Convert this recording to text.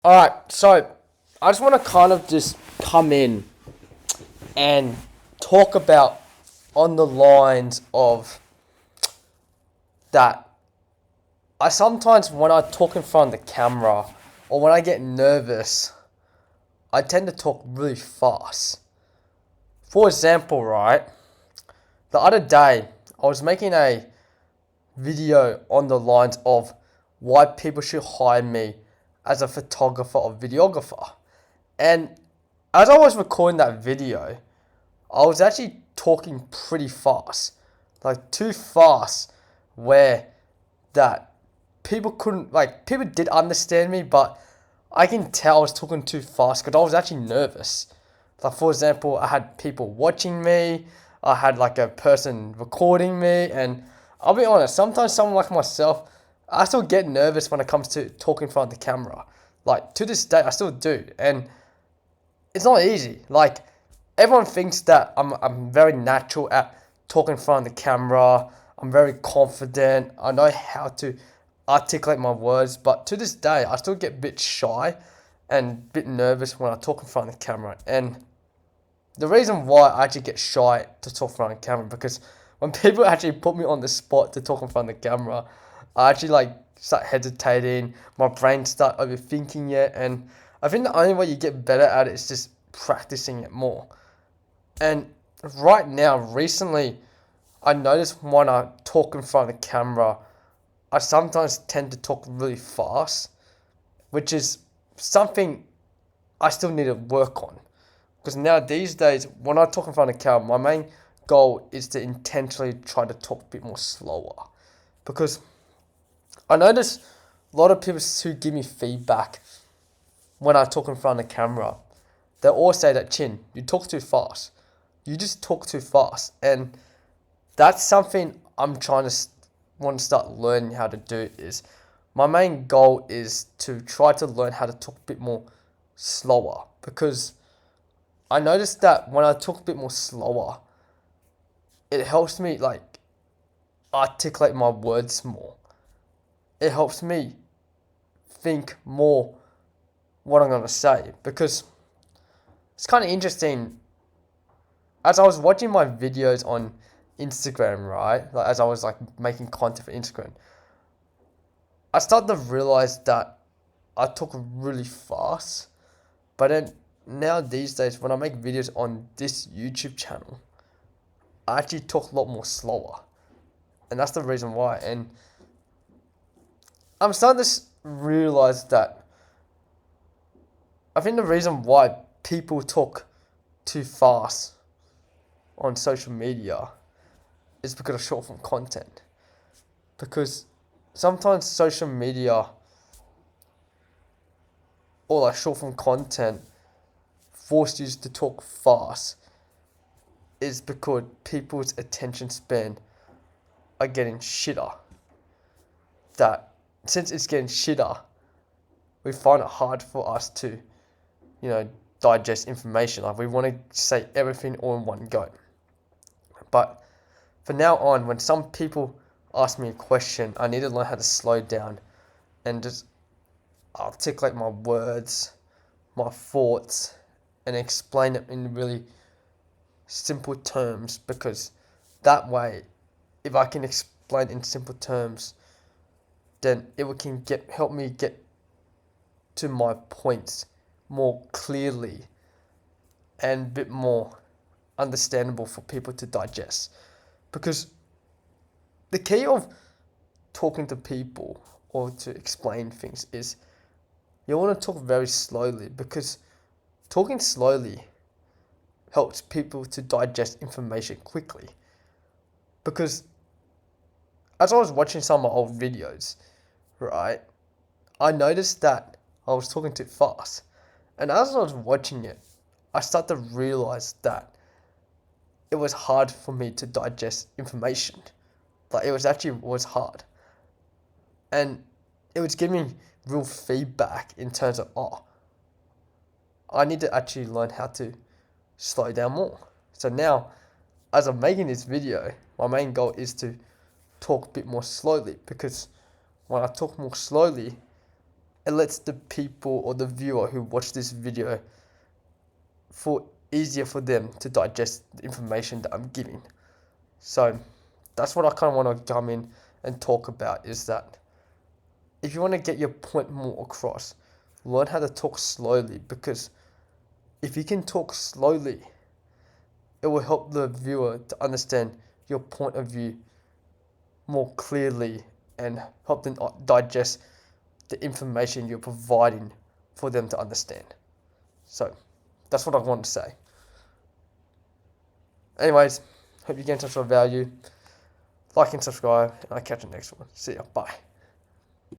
Alright, so I just want to kind of just come in and talk about on the lines of that. I sometimes, when I talk in front of the camera or when I get nervous, I tend to talk really fast. For example, right, the other day I was making a video on the lines of why people should hire me as a photographer or videographer. And as I was recording that video, I was actually talking pretty fast. Like too fast where that people did understand me, but I can tell I was talking too fast because I was actually nervous. Like for example, I had people watching me, I had like a person recording me, and I'll be honest, sometimes someone like myself, I still get nervous when it comes to talking in front of the camera. Like to this day, I still do, and it's not easy. Like everyone thinks that I'm very natural at talking in front of the camera. I'm very confident. I know how to articulate my words, but to this day, I still get a bit shy and a bit nervous when I talk in front of the camera. And the reason why I actually get shy to talk in front of the camera because when people actually put me on the spot to talk in front of the camera, I actually like start hesitating. My brain start overthinking it, and I think the only way you get better at it is just practicing it more. And right now, recently, I notice when I talk in front of the camera, I sometimes tend to talk really fast, which is something I still need to work on. Because now these days, when I talk in front of the camera, my main goal is to intentionally try to talk a bit more slower. Because I notice a lot of people who give me feedback when I talk in front of the camera, they all say that Chin, you talk too fast. You just talk too fast, and that's something I'm trying to want to start learning how to do. Is my main goal is to try to learn how to talk a bit more slower because I noticed that when I talk a bit more slower, it helps me like articulate my words more. It helps me think more what I'm gonna say because it's kind of interesting. As I was watching my videos on Instagram, right, like as I was like making content for Instagram, I started to realize that I talk really fast. But then now these days, when I make videos on this YouTube channel, I actually talk a lot more slower, and that's the reason why. And I'm starting to realize that I think the reason why people talk too fast on social media is because of short form content. Because sometimes social media or like short form content force you to talk fast is because people's attention span are getting shitter. That since it's getting shitter, we find it hard for us to, you know, digest information. Like we want to say everything all in one go. But from now on, when some people ask me a question, I need to learn how to slow down and just articulate my words, my thoughts, and explain it in really simple terms because that way, if I can explain in simple terms, then can get help me get to my points more clearly and a bit more understandable for people to digest. Because the key of talking to people or to explain things is you want to talk very slowly because talking slowly helps people to digest information quickly. Because as I was watching some of my old videos, right, I noticed that I was talking too fast. And as I was watching it, I started to realize that it was hard for me to digest information. Like it was hard. And it was giving me real feedback in terms of, I need to actually learn how to slow down more. So now, as I'm making this video, my main goal is to talk a bit more slowly because when I talk more slowly, it lets the people or the viewer who watch this video for easier for them to digest the information that I'm giving. So that's what I kind of want to come in and talk about, is that if you want to get your point more across, learn how to talk slowly, because if you can talk slowly, it will help the viewer to understand your point of view more clearly and help them digest the information you're providing for them to understand. So that's what I want to say. Anyways, hope you gain some sort of value. Like and subscribe, and I'll catch you next one. See ya. Bye.